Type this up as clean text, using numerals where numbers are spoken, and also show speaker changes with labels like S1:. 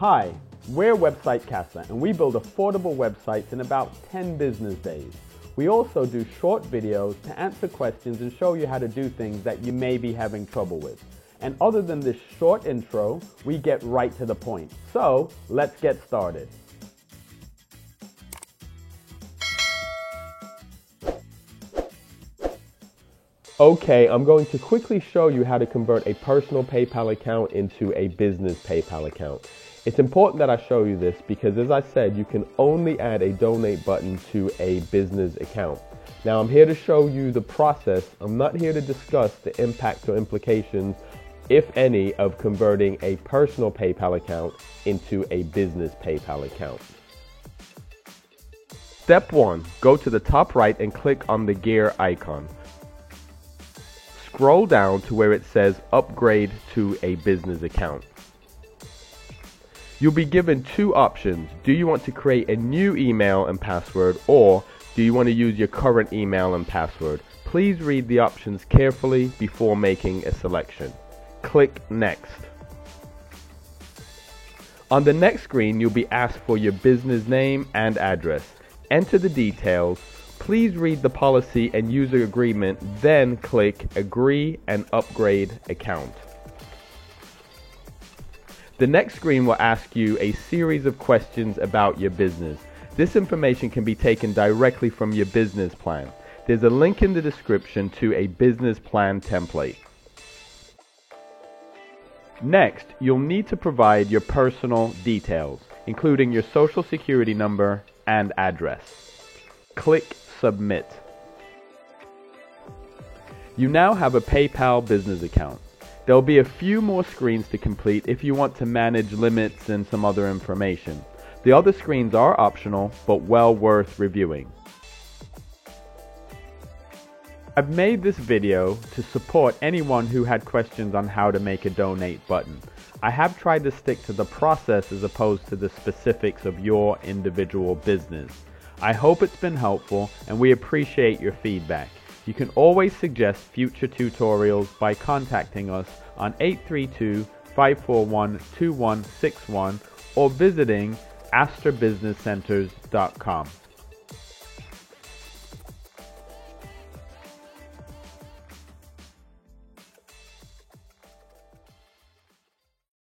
S1: Hi, we're Website Casa, and we build affordable websites in about 10 business days. We also do short videos to answer questions and show you how to do things that you may be having trouble with. And other than this short intro, we get right to the point. So, let's get started. Okay, I'm going to quickly show you how to convert a personal PayPal account into a business PayPal account. It's important that I show you this because, as I said, you can only add a donate button to a business account. Now, I'm here to show you the process. I'm not here to discuss the impact or implications, if any, of converting a personal PayPal account into a business PayPal account. Step 1. Go to the top right and click on the gear icon. Scroll down to where it says Upgrade to a Business Account. You'll be given two options. Do you want to create a new email and password, or do you want to use your current email and password? Please read the options carefully before making a selection. Click Next. On the next screen, you'll be asked for your business name and address. Enter the details. Please read the policy and user agreement, then click Agree and Upgrade Account. The next screen will ask you a series of questions about your business. This information can be taken directly from your business plan. There's a link in the description to a business plan template. Next, you'll need to provide your personal details, including your social security number and address. Click Submit. You now have a PayPal business account. There'll be a few more screens to complete if you want to manage limits and some other information. The other screens are optional, but well worth reviewing. I've made this video to support anyone who had questions on how to make a donate button. I have tried to stick to the process as opposed to the specifics of your individual business. I hope it's been helpful, and we appreciate your feedback. You can always suggest future tutorials by contacting us on 832-541-2161 or visiting AstraBusinessCenters.com.